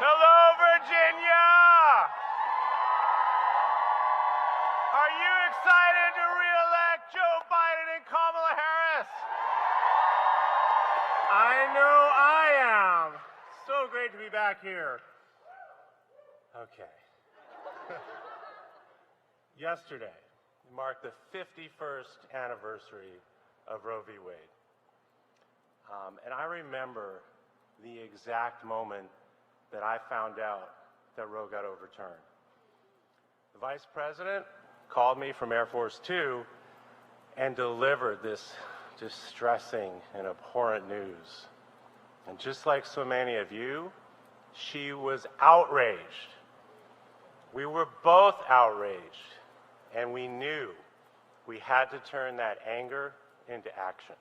Hello, Virginia! Are you excited to re-elect Joe Biden and Kamala Harris? I know I am. So great to be back here. Okay. Yesterday marked the 51st anniversary of Roe v. Wade. And I remember the exact moment that I found out that Roe got overturned. The Vice President called me from Air Force Two and delivered this distressing and abhorrent news. And just like so many of you, she was outraged. We were both outraged, and we knew we had to turn that anger into action.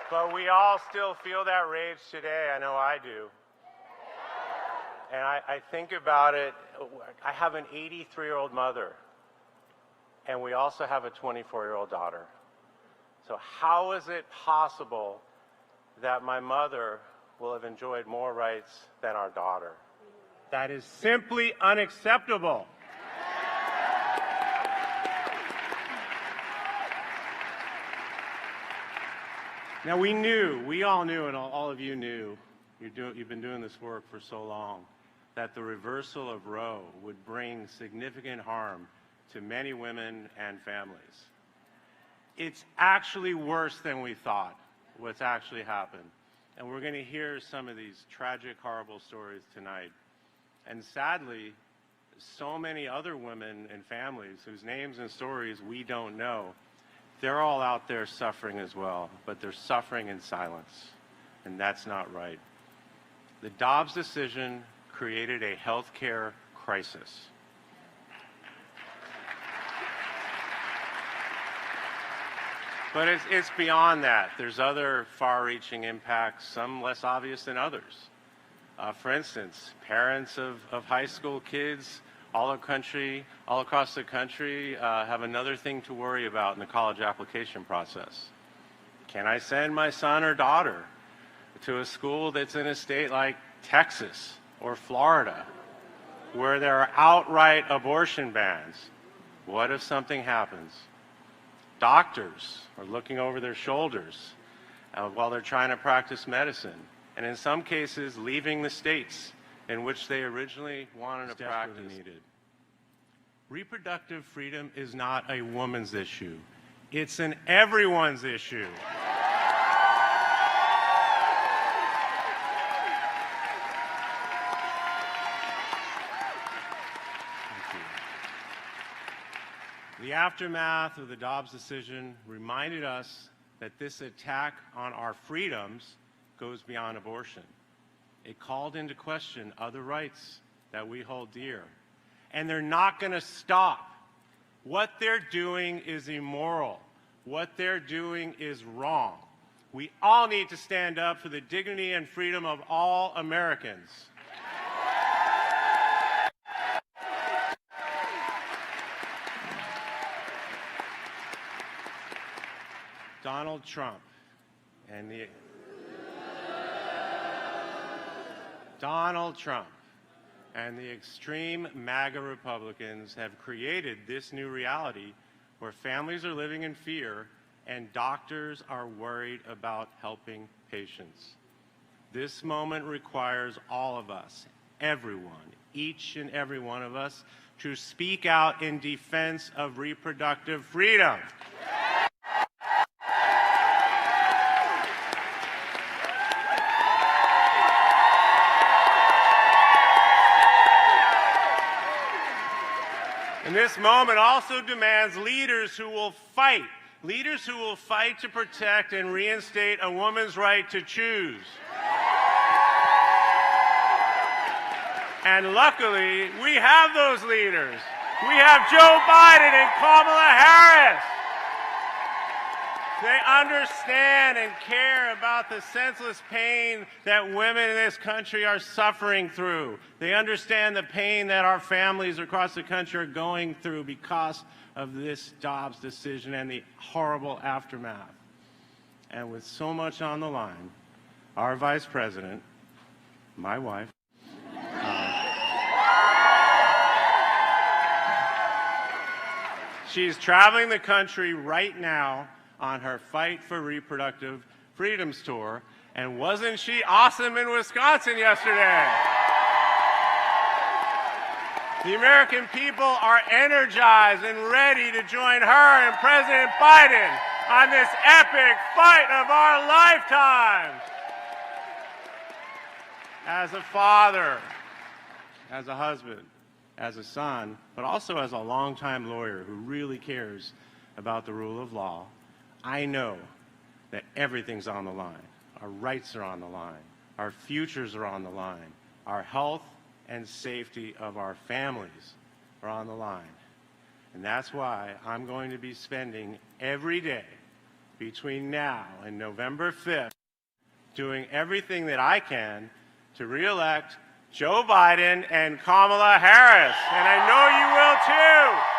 But we all still feel that rage today. I know I do. And I think about it. I have an 83-year-old mother, and we also have a 24-year-old daughter. So how is it possible that my mother will have enjoyed more rights than our daughter? That is simply unacceptable. Now we all knew, and all of you knew, you've been doing this work for so long, that the reversal of Roe would bring significant harm to many women and families. It's actually worse than we thought, what's actually happened. And we're going to hear some of these tragic, horrible stories tonight. And sadly, so many other women and families whose names and stories we don't know, they're all out there suffering as well, but they're suffering in silence, and that's not right. The Dobbs decision created a health care crisis. But it's beyond that. There's other far-reaching impacts, some less obvious than others. For instance, parents of high school kids all across the country have another thing to worry about in the college application process. Can I send my son or daughter to a school that's in a state like Texas or Florida, where there are outright abortion bans? What if something happens? Doctors are looking over their shoulders while they're trying to practice medicine, and in some cases leaving the states in which they originally wanted to practice. Needed. Reproductive freedom is not a woman's issue. It's an everyone's issue. The aftermath of the Dobbs decision reminded us that this attack on our freedoms goes beyond abortion. It called into question other rights that we hold dear. And they're not going to stop. What they're doing is immoral. What they're doing is wrong. We all need to stand up for the dignity and freedom of all Americans. Donald Trump and the extreme MAGA Republicans have created this new reality where families are living in fear and doctors are worried about helping patients. This moment requires all of us, everyone, each and every one of us, to speak out in defense of reproductive freedom. And this moment also demands leaders who will fight to protect and reinstate a woman's right to choose. And luckily, we have those leaders. We have Joe Biden and Kamala Harris. They understand and care about the senseless pain that women in this country are suffering through. They understand the pain that our families across the country are going through because of this Dobbs decision and the horrible aftermath. And with so much on the line, our Vice President, my wife, she's traveling the country right now on her Fight for Reproductive Freedoms tour. And wasn't she awesome in Wisconsin yesterday? The American people are energized and ready to join her and President Biden on this epic fight of our lifetimes. As a father, as a husband, as a son, but also as a longtime lawyer who really cares about the rule of law, I know that everything's on the line. Our rights are on the line. Our futures are on the line. Our health and safety of our families are on the line. And that's why I'm going to be spending every day between now and November 5th doing everything that I can to re-elect Joe Biden and Kamala Harris. And I know you will too.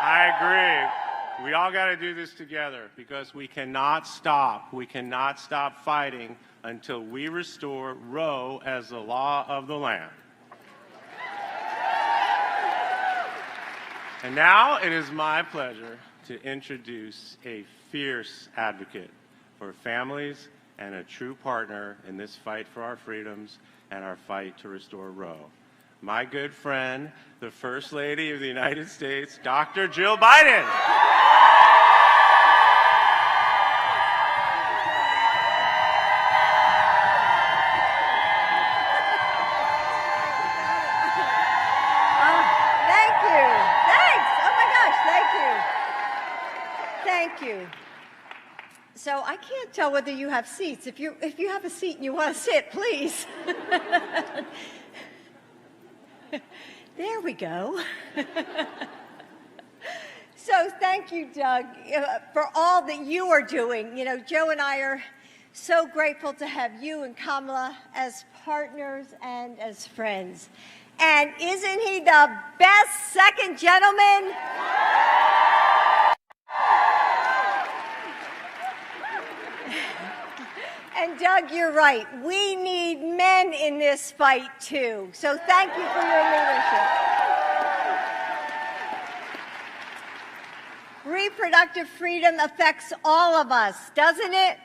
I agree. We all got to do this together because we cannot stop. We cannot stop fighting until we restore Roe as the law of the land. And now it is my pleasure to introduce a fierce advocate for families and a true partner in this fight for our freedoms and our fight to restore Roe. My good friend, the First Lady of the United States, Dr. Jill Biden. Thank you. Thanks. Oh my gosh, thank you. Thank you. So I can't tell whether you have seats. If you have a seat and you want to sit, please. There we go. So thank you, Doug, for all that you are doing. You know, Joe and I are so grateful to have you and Kamala as partners and as friends. And isn't he the best second gentleman? And Doug, you're right. We need men in this fight, too. So thank you for your leadership. Reproductive freedom affects all of us, doesn't it?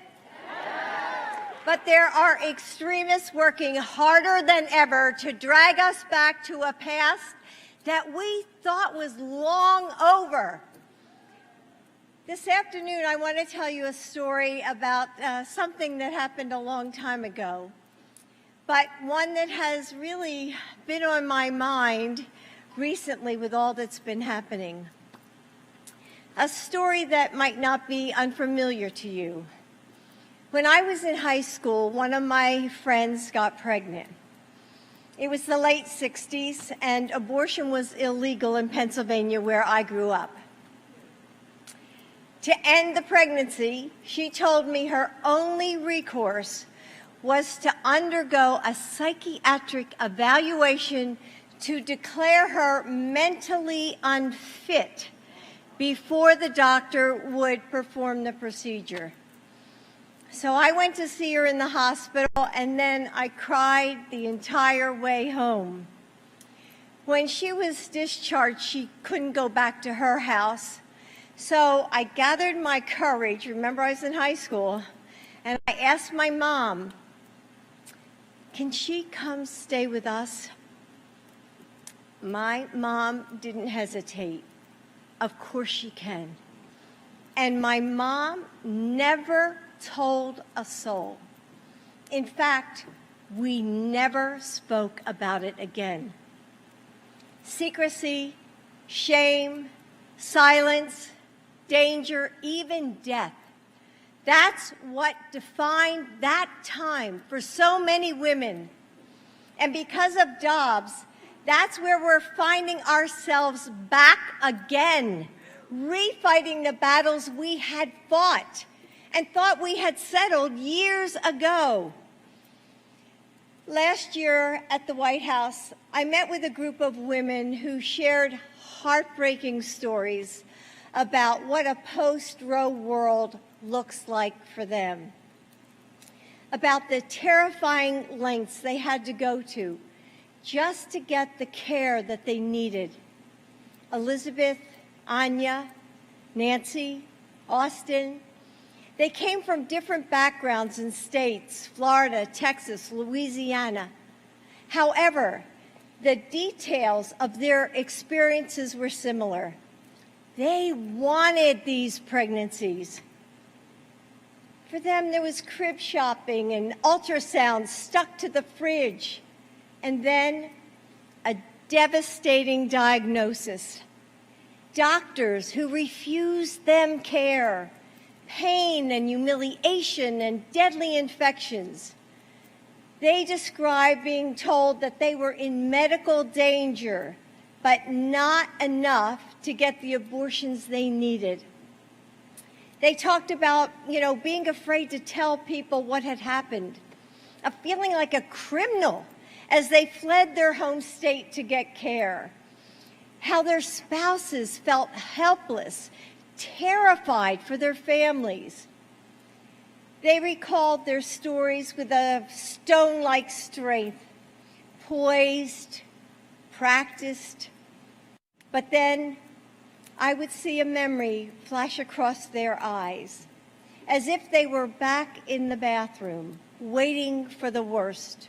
But there are extremists working harder than ever to drag us back to a past that we thought was long over. This afternoon, I want to tell you a story about something that happened a long time ago, but one that has really been on my mind recently with all that's been happening. A story that might not be unfamiliar to you. When I was in high school, one of my friends got pregnant. It was the late 60s, and abortion was illegal in Pennsylvania, where I grew up. To end the pregnancy, she told me her only recourse was to undergo a psychiatric evaluation to declare her mentally unfit before the doctor would perform the procedure. So I went to see her in the hospital, and then I cried the entire way home. When she was discharged, she couldn't go back to her house. So I gathered my courage, remember I was in high school, and I asked my mom, can she come stay with us? My mom didn't hesitate. Of course she can. And my mom never told a soul. In fact, we never spoke about it again. Secrecy, shame, silence, danger, even death. That's what defined that time for so many women. And because of Dobbs, that's where we're finding ourselves back again, refighting the battles we had fought and thought we had settled years ago. Last year at the White House, I met with a group of women who shared heartbreaking stories about what a post-Roe world looks like for them, about the terrifying lengths they had to go to just to get the care that they needed. Elizabeth, Anya, Nancy, Austin, they came from different backgrounds and states, Florida, Texas, Louisiana. However, the details of their experiences were similar. They wanted these pregnancies. For them, there was crib shopping and ultrasounds stuck to the fridge, and then a devastating diagnosis. Doctors who refused them care, pain and humiliation and deadly infections. They described being told that they were in medical danger, but not enough to get the abortions they needed. They talked about, being afraid to tell people what had happened, of feeling like a criminal as they fled their home state to get care, how their spouses felt helpless, terrified for their families. They recalled their stories with a stone-like strength, poised, practiced. But then I would see a memory flash across their eyes, as if they were back in the bathroom, waiting for the worst,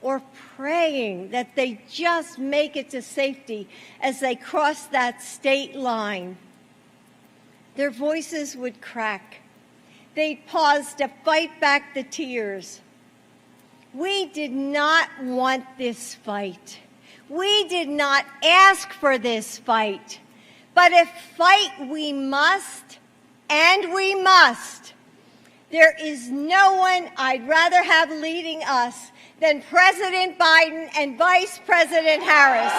or praying that they just make it to safety as they cross that state line. Their voices would crack. They'd pause to fight back the tears. We did not want this fight. We did not ask for this fight. But if fight we must, and we must, there is no one I'd rather have leading us than President Biden and Vice President Harris.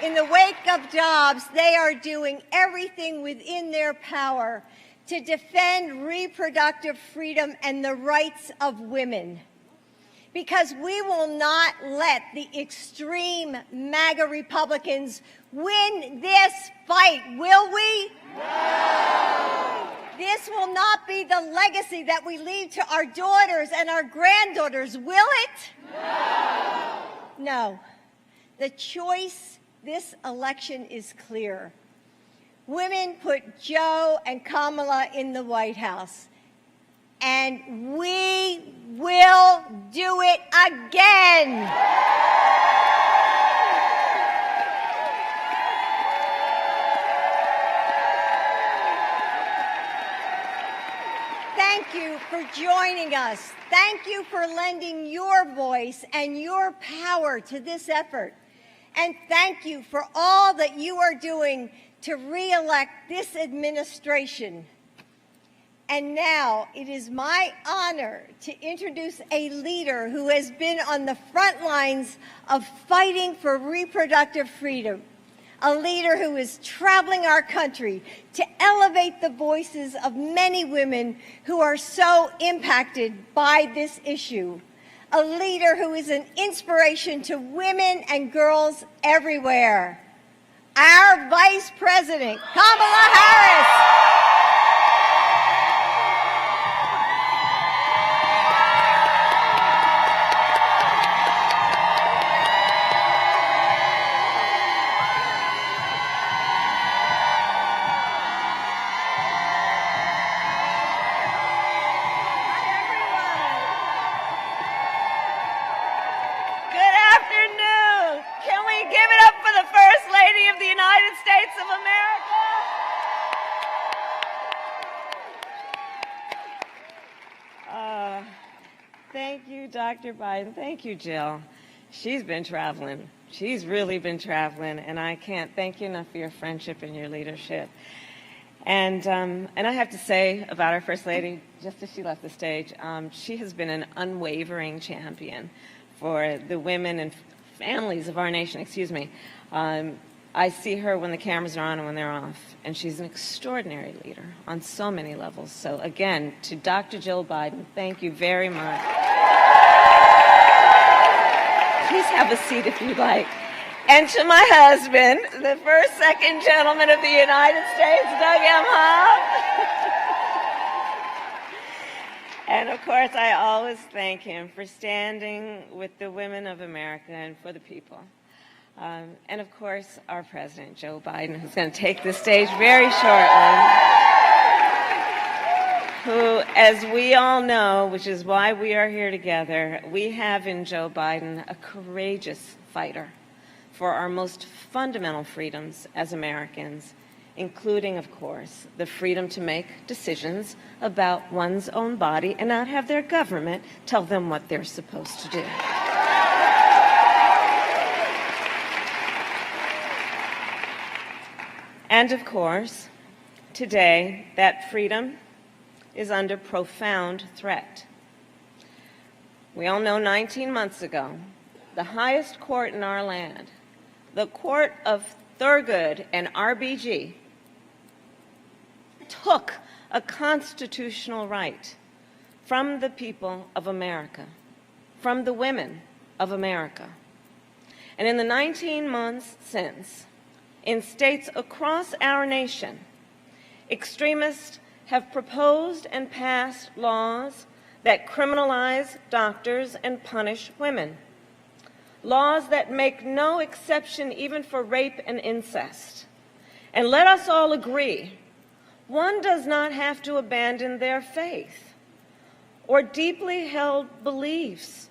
In the wake of Dobbs, they are doing everything within their power to defend reproductive freedom and the rights of women. Because we will not let the extreme MAGA Republicans win this fight, will we? No! This will not be the legacy that we leave to our daughters and our granddaughters, will it? No! No. The choice this election is clear. Women put Joe and Kamala in the White House, and we will do it again. Thank you for joining us. Thank you for lending your voice and your power to this effort. And thank you for all that you are doing to re-elect this administration. And now it is my honor to introduce a leader who has been on the front lines of fighting for reproductive freedom, a leader who is traveling our country to elevate the voices of many women who are so impacted by this issue. A leader who is an inspiration to women and girls everywhere. Our Vice President, Kamala Harris. Give it up for the First Lady of the United States of America. Dr. Biden. Thank you, Jill. She's been traveling. She's really been traveling, and I can't thank you enough for your friendship and your leadership. And I have to say about our First Lady, just as she left the stage, she has been an unwavering champion for the women and families of our nation. Excuse me. I see her when the cameras are on and when they're off, and she's an extraordinary leader on so many levels. So again, to Dr. Jill Biden, thank you very much. Please have a seat if you'd like. And to my husband, the second gentleman of the United States, Doug Emhoff. And of course, I always thank him for standing with the women of America and for the people. And of course, our President, Joe Biden, who's going to take the stage very shortly, who, as we all know, which is why we are here together, we have in Joe Biden a courageous fighter for our most fundamental freedoms as Americans, including, of course, the freedom to make decisions about one's own body and not have their government tell them what they're supposed to do. And of course, today, that freedom is under profound threat. We all know 19 months ago, the highest court in our land, the Court of Thurgood and RBG, took a constitutional right from the people of America, from the women of America. And in the 19 months since, in states across our nation, extremists have proposed and passed laws that criminalize doctors and punish women. Laws that make no exception even for rape and incest. And let us all agree, one does not have to abandon their faith or deeply held beliefs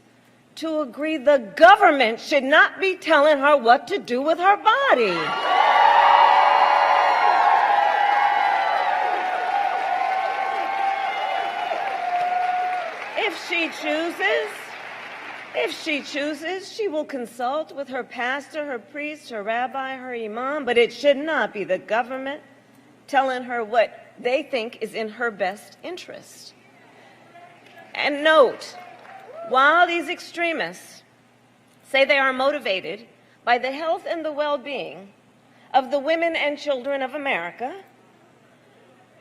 to agree the government should not be telling her what to do with her body. If she chooses, she will consult with her pastor, her priest, her rabbi, her imam, but it should not be the government telling her what they think is in her best interest. And note, while these extremists say they are motivated by the health and the well-being of the women and children of America,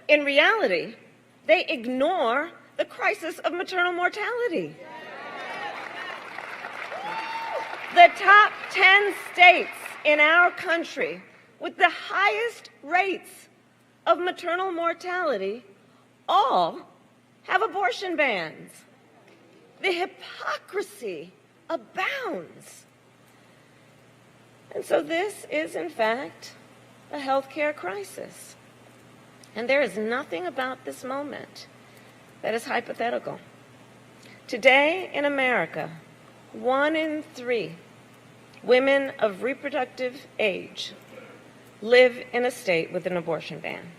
in reality, they ignore the crisis of maternal mortality. The top 10 states in our country with the highest rates of maternal mortality all have abortion bans. The hypocrisy abounds. And so this is, in fact, a healthcare crisis. And there is nothing about this moment that is hypothetical. Today in America, 1 in 3 women of reproductive age live in a state with an abortion ban.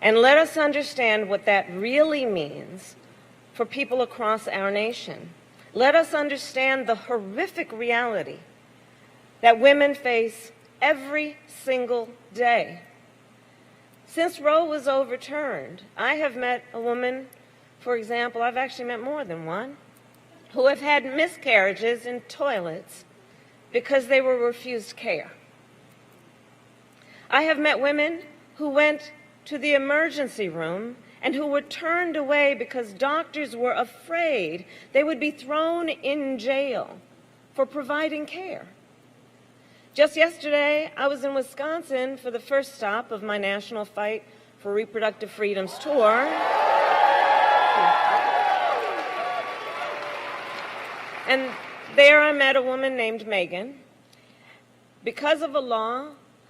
And let us understand what that really means for people across our nation. Let us understand the horrific reality that women face every single day. Since Roe was overturned, I have met a woman, for example, I've actually met more than one, who have had miscarriages in toilets because they were refused care. I have met women who went to the emergency room and who were turned away because doctors were afraid they would be thrown in jail for providing care. Just yesterday, I was in Wisconsin for the first stop of my National Fight for Reproductive Freedoms tour. And there I met a woman named Megan. Because of a law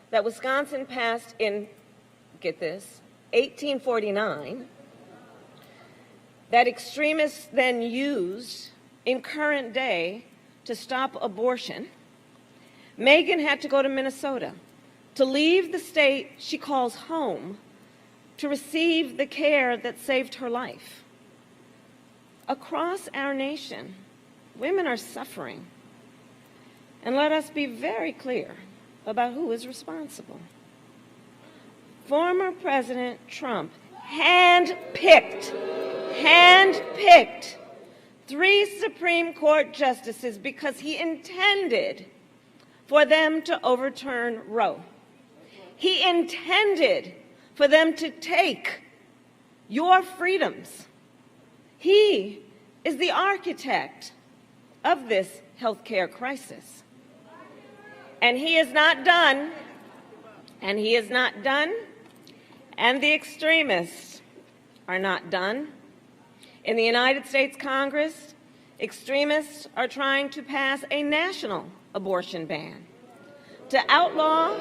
that Wisconsin passed in, get this, 1849, that extremists then used in current day to stop abortion, Megan had to go to Minnesota to leave the state she calls home to receive the care that saved her life. across our nation, women are suffering. And let us be very clear about who is responsible. Former President Trump handpicked 3 Supreme Court justices because he intended for them to overturn Roe. He intended for them to take your freedoms. He is the architect of this healthcare crisis. And he is not done, and he is not done, and the extremists are not done. In the United States Congress, extremists are trying to pass a national abortion ban to outlaw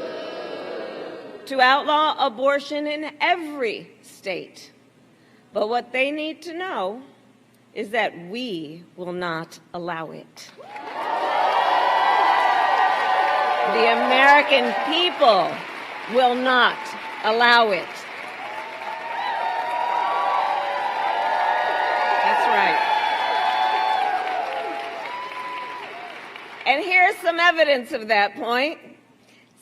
abortion in every state. But what they need to know is that we will not allow it. The American people will not allow it. That's right. And here's some evidence of that point.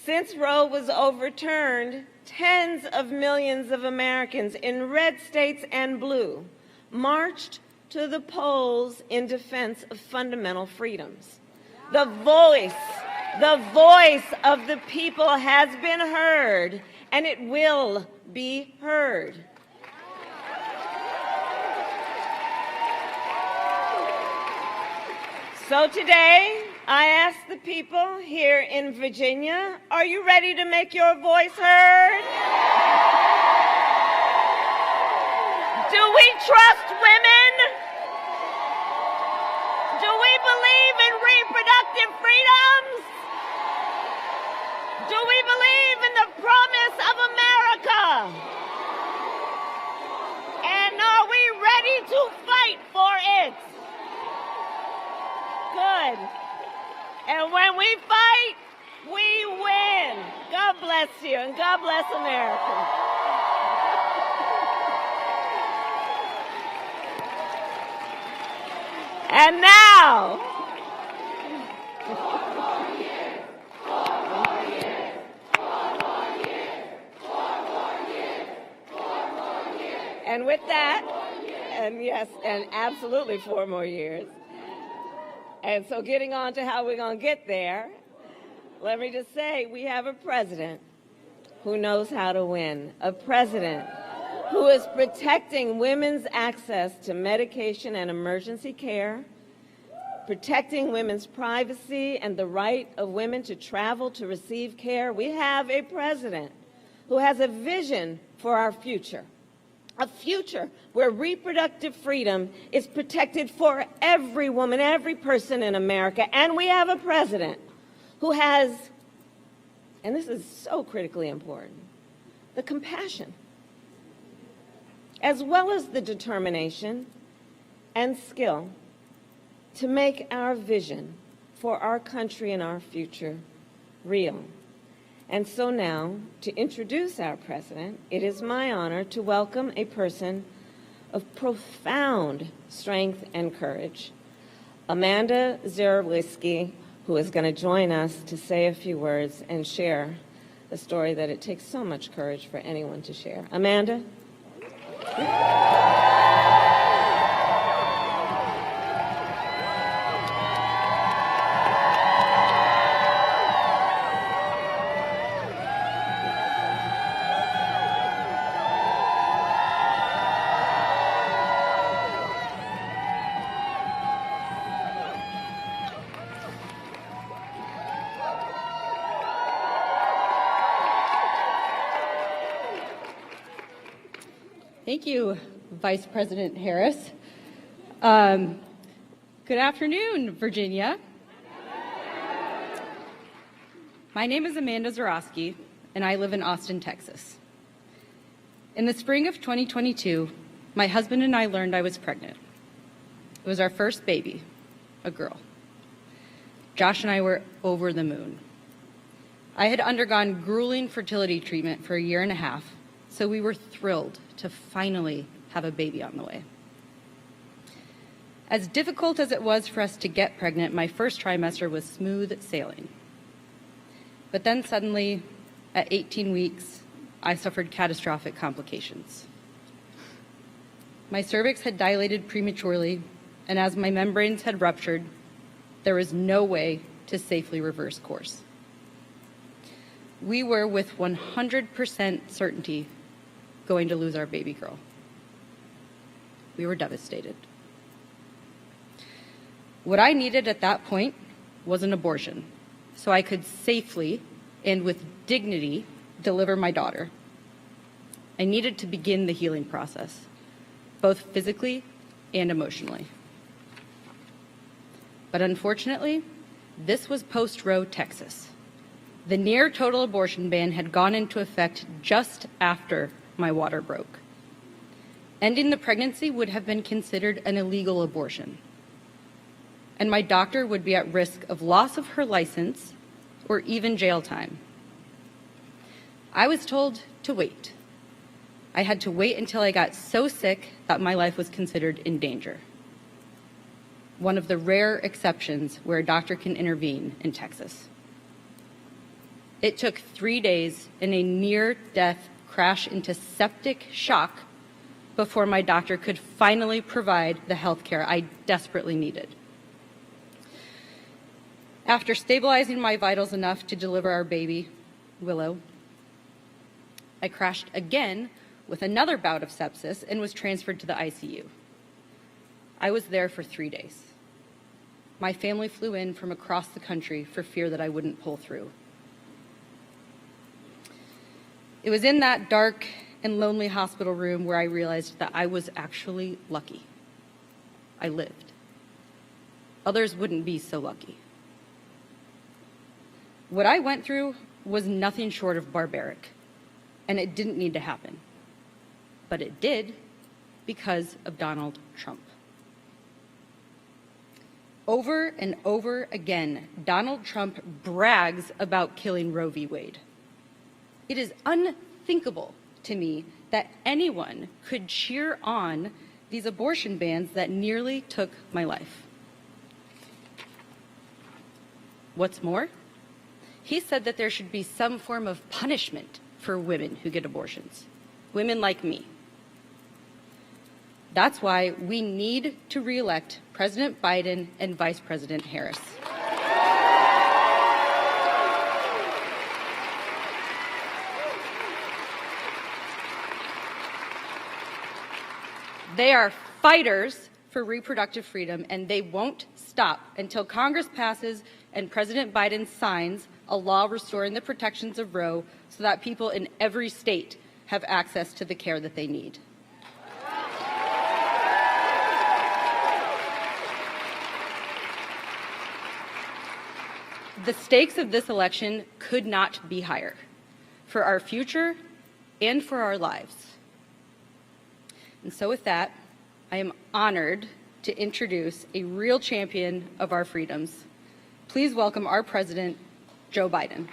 Since Roe was overturned, tens of millions of Americans in red states and blue marched to the polls in defense of fundamental freedoms. The voice of the people has been heard, and it will be heard. So today, I ask the people here in Virginia, are you ready to make your voice heard? Do we trust women? Do we believe in reproductive freedoms? Do we believe in the promise of America? And are we ready to fight for it? Good. And when we fight, we win. God bless you, and God bless America. And now, and with that, and yes, and absolutely 4 more years. And so getting on to how we're going to get there, let me just say we have a president who knows how to win, a president who is protecting women's access to medication and emergency care, protecting women's privacy and the right of women to travel to receive care. We have a president who has a vision for our future. A future where reproductive freedom is protected for every woman, every person in America. And we have a president who has, and this is so critically important, the compassion, as well as the determination and skill to make our vision for our country and our future real. And so now, to introduce our president, it is my honor to welcome a person of profound strength and courage, Amanda Zurowski, who is going to join us to say a few words and share a story that it takes so much courage for anyone to share. Amanda? Thank you, Vice President Harris. Good afternoon, Virginia. My name is Amanda Zurowski, and I live in Austin, Texas. In the spring of 2022, my husband and I learned I was pregnant. It was our first baby, a girl. Josh and I were over the moon. I had undergone grueling fertility treatment for 1.5 years, so we were thrilled to finally have a baby on the way. As difficult as it was for us to get pregnant, my first trimester was smooth sailing. But then suddenly, at 18 weeks, I suffered catastrophic complications. My cervix had dilated prematurely, and as my membranes had ruptured, there was no way to safely reverse course. We were with 100% certainty going to lose our baby girl. We were devastated. What I needed at that point was an abortion, so I could safely and with dignity deliver my daughter. I needed to begin the healing process, both physically and emotionally. But unfortunately, this was post-Roe Texas. The near total abortion ban had gone into effect just after my water broke. Ending the pregnancy would have been considered an illegal abortion, and my doctor would be at risk of loss of her license or even jail time. I was told to wait. I had to wait until I got so sick that my life was considered in danger. One of the rare exceptions where a doctor can intervene in Texas. It took 3 days and a near-death crash into septic shock before my doctor could finally provide the health care I desperately needed. After stabilizing my vitals enough to deliver our baby, Willow, I crashed again with another bout of sepsis and was transferred to the ICU. I was there for 3 days. My family flew in from across the country for fear that I wouldn't pull through. It was in that dark and lonely hospital room where I realized that I was actually lucky. I lived. Others wouldn't be so lucky. What I went through was nothing short of barbaric, and it didn't need to happen. But it did because of Donald Trump. Over and over again, Donald Trump brags about killing Roe v. Wade. It is unthinkable to me that anyone could cheer on these abortion bans that nearly took my life. What's more, he said that there should be some form of punishment for women who get abortions, women like me. That's why we need to re-elect President Biden and Vice President Harris. They are fighters for reproductive freedom, and they won't stop until Congress passes and President Biden signs a law restoring the protections of Roe so that people in every state have access to the care that they need. The stakes of this election could not be higher for our future and for our lives. And so with that, I am honored to introduce a real champion of our freedoms. Please welcome our President, Joe Biden.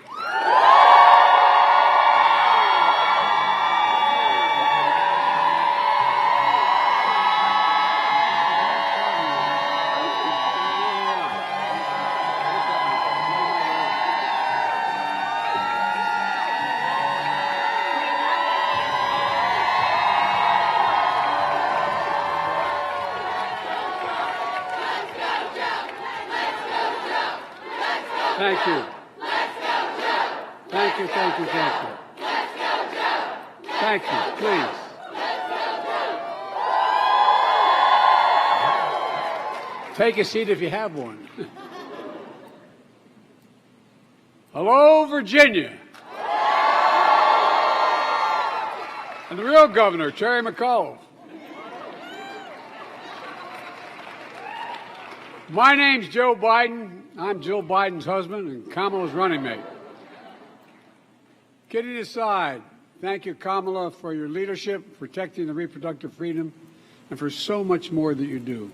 Thank you. Let's go, Joe. Thank you, thank you, thank you. Let's go, Joe. Thank you, please. Let's go, Joe. Take a seat if you have one. Hello, Virginia. And the real governor, Terry McAuliffe. My name's Joe Biden. I'm Jill Biden's husband and Kamala's running mate. Kidding aside, thank you, Kamala, for your leadership, protecting the reproductive freedom, and for so much more that you do.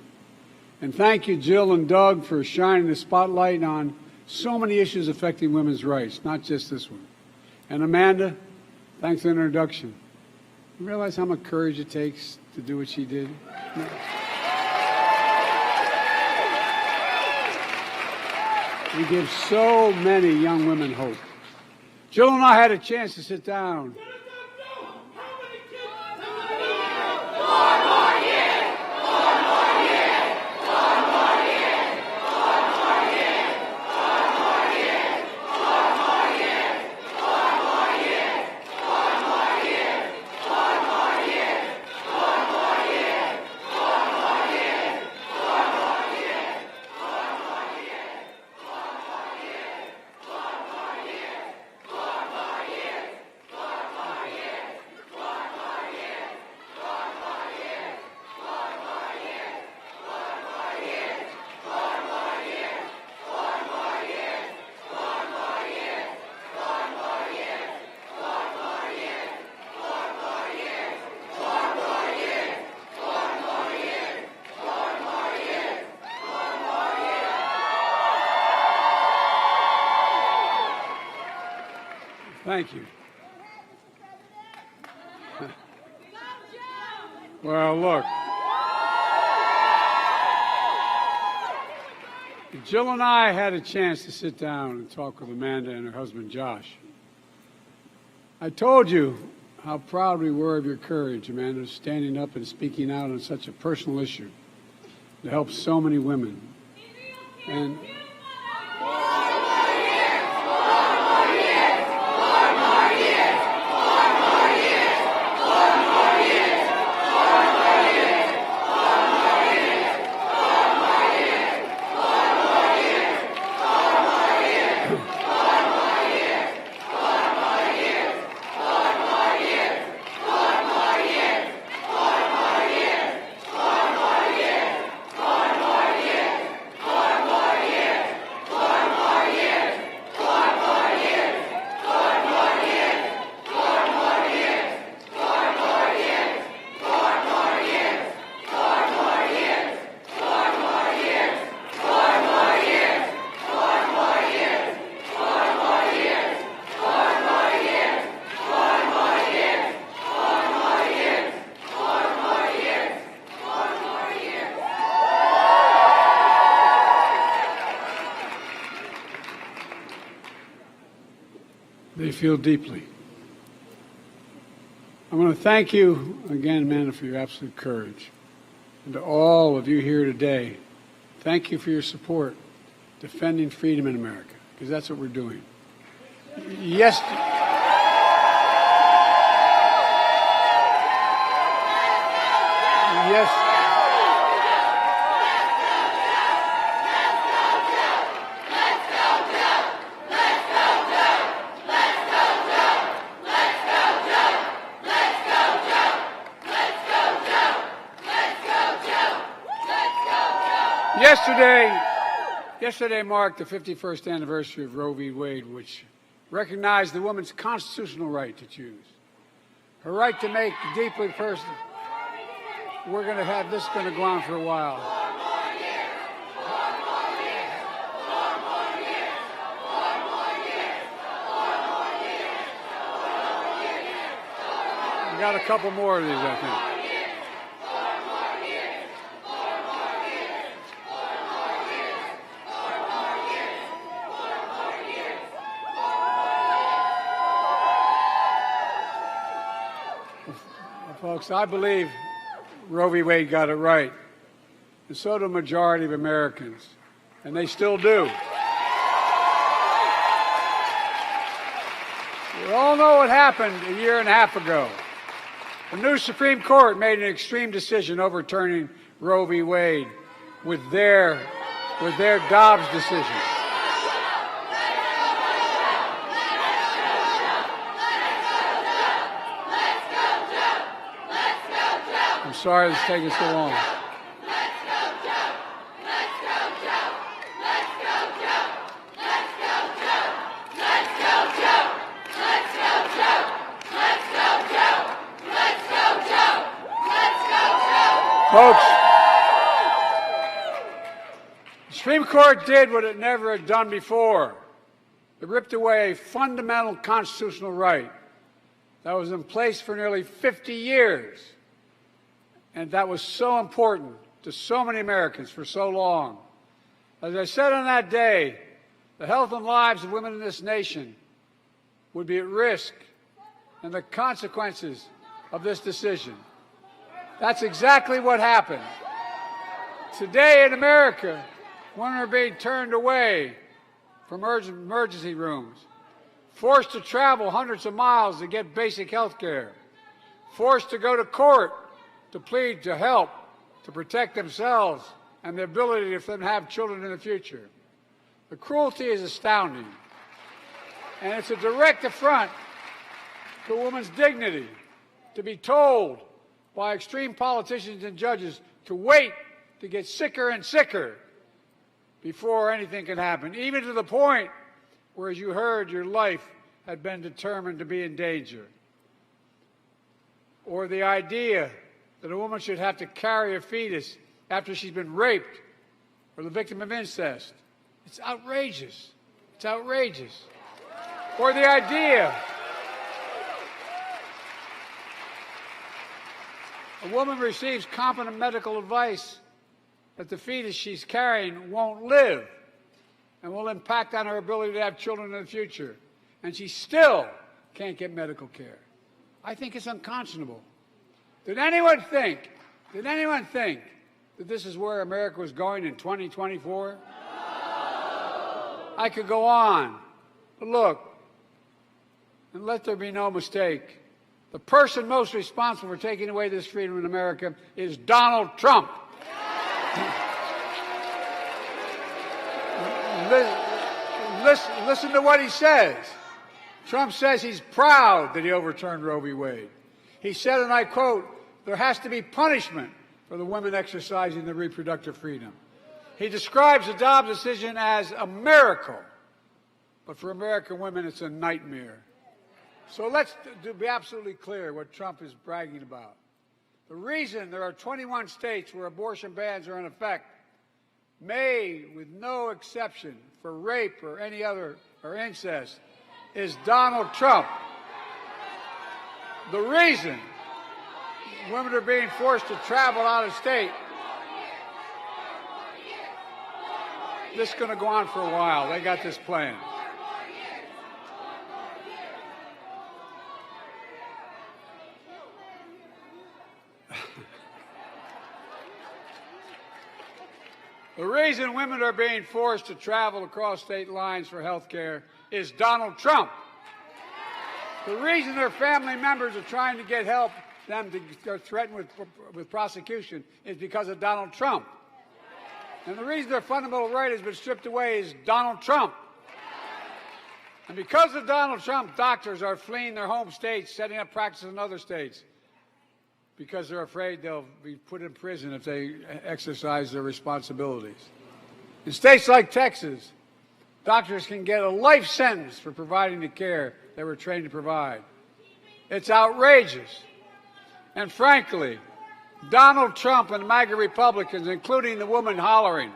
And thank you, Jill and Doug, for shining the spotlight on so many issues affecting women's rights, not just this one. And Amanda, thanks for the introduction. You realize how much courage it takes to do what she did? No. We give so many young women hope. Jill and I had a chance to sit down. Thank you. Well, look. Jill and I had a chance to sit down and talk with Amanda and her husband, Josh. I told you how proud we were of your courage, Amanda, standing up and speaking out on such a personal issue to help so many women. And they feel deeply. I want to thank you again, Amanda, for your absolute courage. And to all of you here today, thank you for your support, defending freedom in America, because that's what we're doing. Yes. Yes. Yesterday marked the 51st anniversary of Roe v. Wade, which recognized the woman's constitutional right to choose, her right to make deeply personal. We're going to have this going to go on for a while. We got a couple more of these, I think. Folks, I believe Roe v. Wade got it right, and so do a majority of Americans, and they still do. We all know what happened a year and a half ago. The new Supreme Court made an extreme decision overturning Roe v. Wade with their Dobbs decision. I'm sorry it's taking so long. Folks, the Supreme Court did what it never had done before. It ripped away a fundamental constitutional right that was in place for nearly 50 years. And that was so important to so many Americans for so long. As I said on that day, the health and lives of women in this nation would be at risk and the consequences of this decision. That's exactly what happened. Today in America, women are being turned away from emergency rooms, forced to travel hundreds of miles to get basic health care, forced to go to court to plead to help to protect themselves and the ability for them to have children in the future. The cruelty is astounding, and it's a direct affront to a woman's dignity to be told by extreme politicians and judges to wait to get sicker and sicker before anything can happen, even to the point where, as you heard, your life had been determined to be in danger. Or the idea that a woman should have to carry a fetus after she's been raped or the victim of incest. It's outrageous. It's outrageous. Or the idea a woman receives competent medical advice that the fetus she's carrying won't live and will impact on her ability to have children in the future, and she still can't get medical care. I think it's unconscionable. Did anyone think that this is where America was going in 2024? No. I could go on, but look, and let there be no mistake, the person most responsible for taking away this freedom in America is Donald Trump. Listen to what he says. Trump says he's proud that he overturned Roe v. Wade. He said, and I quote, "There has to be punishment for the women exercising their reproductive freedom." He describes the Dobbs decision as a miracle, but for American women it's a nightmare. So let's be absolutely clear what Trump is bragging about. The reason there are 21 states where abortion bans are in effect, made with no exception for rape or any other or incest, is Donald Trump. The reason women are being forced to travel out of state. This is going to go on for a while. They got this plan. The reason women are being forced to travel across state lines for health care is Donald Trump. The reason their family members are trying to get help, them to threatened with prosecution, is because of Donald Trump. And the reason their fundamental right has been stripped away is Donald Trump. And because of Donald Trump, doctors are fleeing their home states, setting up practices in other states, because they're afraid they'll be put in prison if they exercise their responsibilities. In states like Texas, doctors can get a life sentence for providing the care they were trained to provide. It's outrageous. And frankly, Donald Trump and MAGA Republicans, including the woman hollering,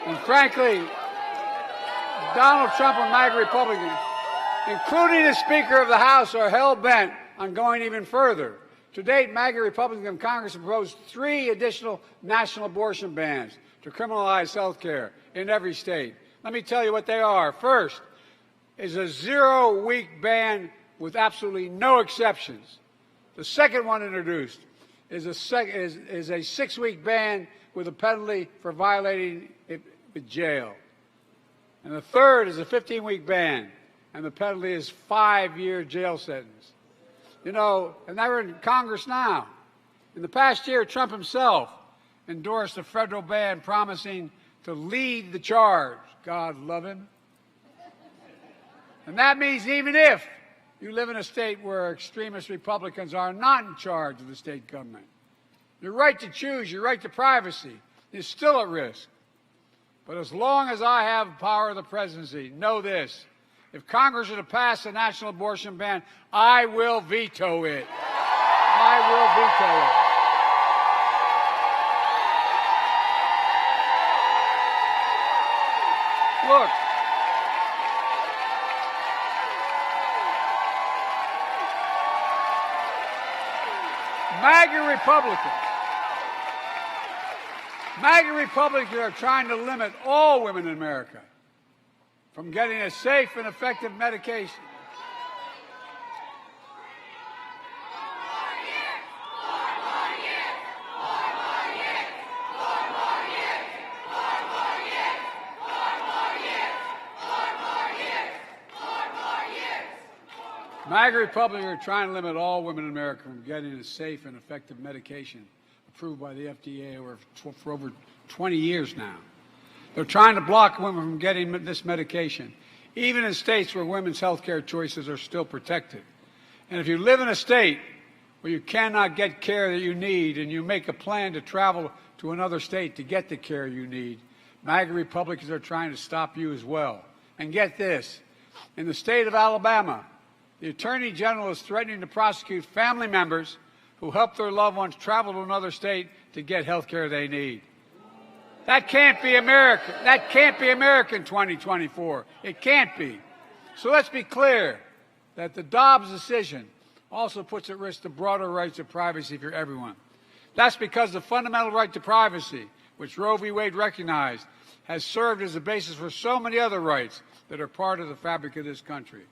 and frankly, Donald Trump and MAGA Republicans, including the Speaker of the House, are hell-bent on going even further. To date, MAGA Republicans in Congress have proposed 3 additional national abortion bans to criminalize health care in every state. Let me tell you what they are. First is a 0-week ban with absolutely no exceptions. The second one introduced is a 6-week ban with a penalty for violating it with jail. And the third is a 15-week ban, and the penalty is 5-year jail sentence. You know, and they're in Congress now. In the past year, Trump himself endorsed a federal ban promising to lead the charge. God love him. And that means even if you live in a state where extremist Republicans are not in charge of the state government, your right to choose, your right to privacy is still at risk. But as long as I have power of the presidency, know this: if Congress were to pass a national abortion ban, I will veto it. I will veto it. Look, MAGA Republicans. MAGA Republicans are trying to limit all women in America from getting a safe and effective medication. MAGA Republicans are trying to limit all women in America from getting a safe and effective medication approved by the FDA for over 20 years now. They're trying to block women from getting this medication, even in states where women's health care choices are still protected. And if you live in a state where you cannot get care that you need and you make a plan to travel to another state to get the care you need, MAGA Republicans are trying to stop you as well. And get this, in the state of Alabama, the Attorney General is threatening to prosecute family members who help their loved ones travel to another state to get health care they need. That can't be America. That can't be America in 2024. It can't be. So let's be clear that the Dobbs decision also puts at risk the broader rights of privacy for everyone. That's because the fundamental right to privacy, which Roe v. Wade recognized, has served as the basis for so many other rights that are part of the fabric of this country.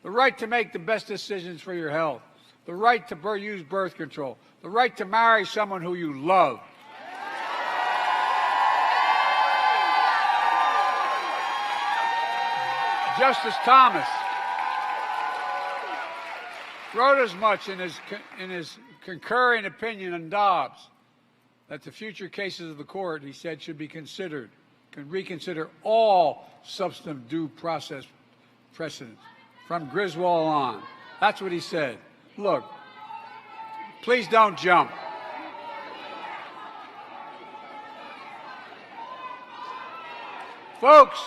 The right to make the best decisions for your health, the right to use birth control, the right to marry someone who you love. Justice Thomas wrote as much in his concurring opinion on Dobbs, that the future cases of the court, he said, should be considered, can reconsider all substantive due process precedents from Griswold on. That's what he said. Look, please don't jump. Folks,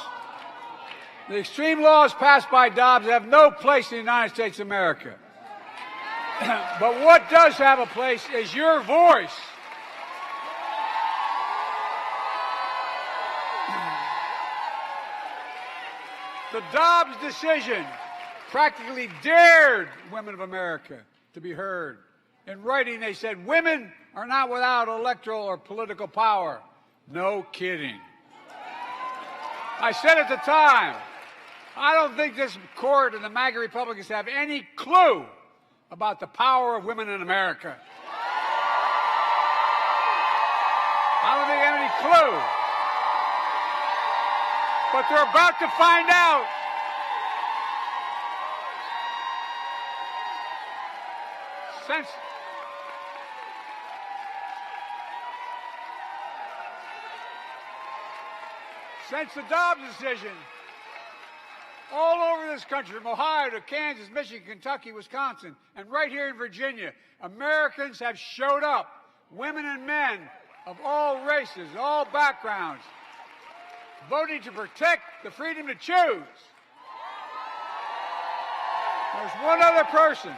the extreme laws passed by Dobbs have no place in the United States of America. But what does have a place is your voice. The Dobbs decision practically dared women of America to be heard. In writing, they said, women are not without electoral or political power. No kidding. I said at the time, I don't think this court and the MAGA Republicans have any clue about the power of women in America. I don't think they have any clue. But they're about to find out. Since the Dobbs decision, all over this country, from Ohio to Kansas, Michigan, Kentucky, Wisconsin, and right here in Virginia, Americans have showed up, women and men of all races, all backgrounds, voting to protect the freedom to choose. There's one other person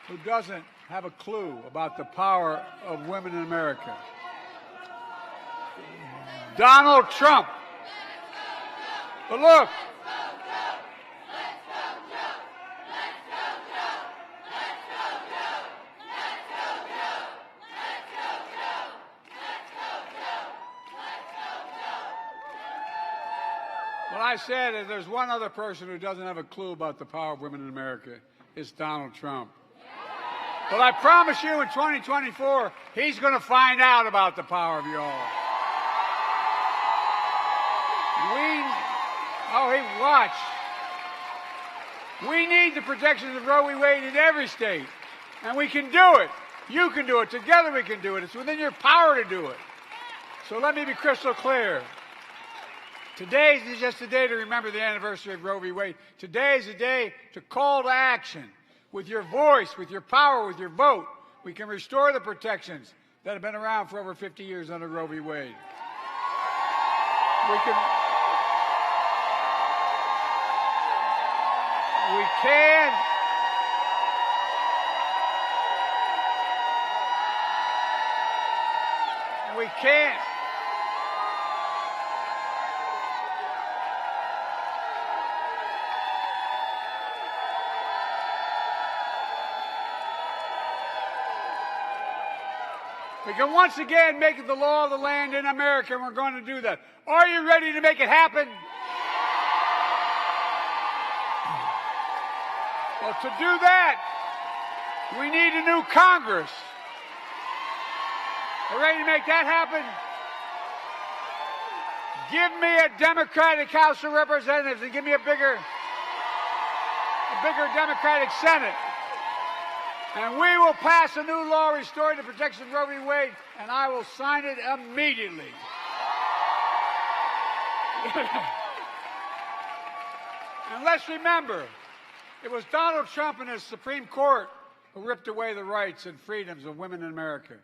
who doesn't have a clue about the power of women in America. Donald Trump. But look, what I said is there's one other person who doesn't have a clue about the power of women in America. It's Donald Trump. But I promise you in 2024, he's going to find out about the power of y'all. Watch. We need the protections of Roe v. Wade in every state. And we can do it. You can do it. Together we can do it. It's within your power to do it. So let me be crystal clear. Today is just a day to remember the anniversary of Roe v. Wade. Today is a day to call to action. With your voice, with your power, with your vote, we can restore the protections that have been around for over 50 years under Roe v. Wade. We can't. We can once again make it the law of the land in America, and we're going to do that. Are you ready to make it happen? Well, to do that, we need a new Congress. Are you ready to make that happen? Give me a Democratic House of Representatives and give me a bigger Democratic Senate. And we will pass a new law restoring the protection of Roe v. Wade, and I will sign it immediately. And let's remember, it was Donald Trump and his Supreme Court who ripped away the rights and freedoms of women in America.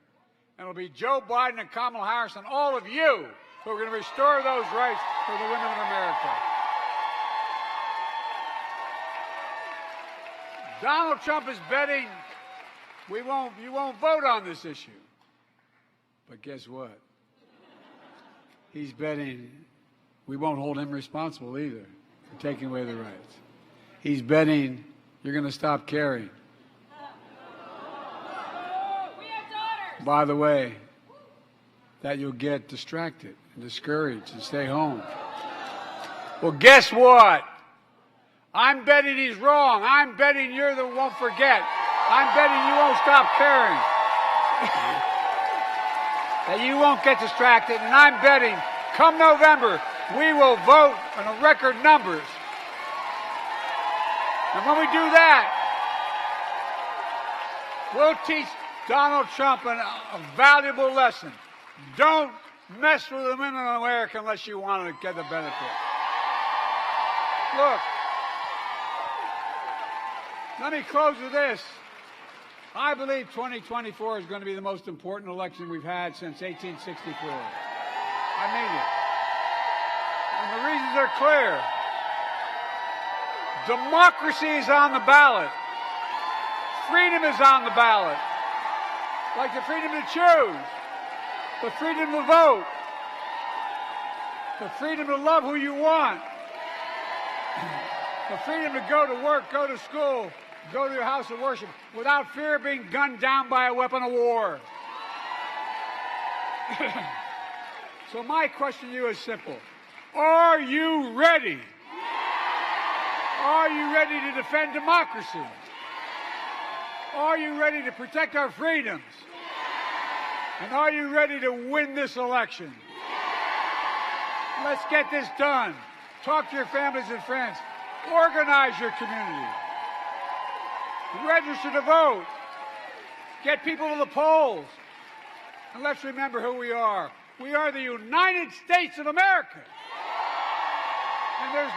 And it'll be Joe Biden and Kamala Harris and all of you who are going to restore those rights for the women of America. Donald Trump is betting you won't vote on this issue. But guess what? He's betting we won't hold him responsible either for taking away the rights. He's betting you're going to stop caring. By the way, that you'll get distracted and discouraged and stay home. Well, guess what? I'm betting he's wrong. I'm betting you're the one won't forget. I'm betting you won't stop caring. That you won't get distracted. And I'm betting come November, we will vote in record numbers. And when we do that, we'll teach Donald Trump a valuable lesson. Don't mess with the women of America unless you want to get the benefit. Look, let me close with this. I believe 2024 is going to be the most important election we've had since 1864. I mean it. And the reasons are clear. Democracy is on the ballot. Freedom is on the ballot. Like the freedom to choose, the freedom to vote, the freedom to love who you want, the freedom to go to work, go to school, go to your house of worship without fear of being gunned down by a weapon of war. So my question to you is simple. Are you ready? Are you ready to defend democracy? Are you ready to protect our freedoms? And are you ready to win this election? Let's get this done. Talk to your families and friends. Organize your community. Register to vote. Get people to the polls. And let's remember who we are. We are the United States of America. And there's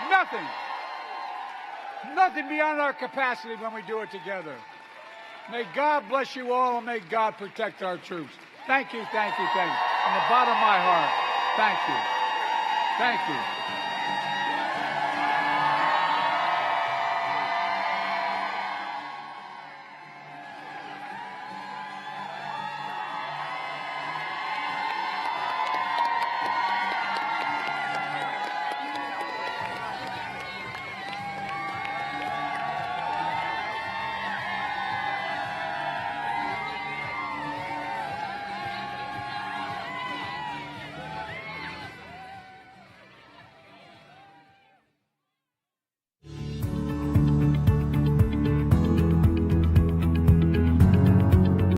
nothing beyond our capacity when we do it together. May God bless you all, and may God protect our troops. Thank you, thank you, thank you. From the bottom of my heart, thank you. Thank you.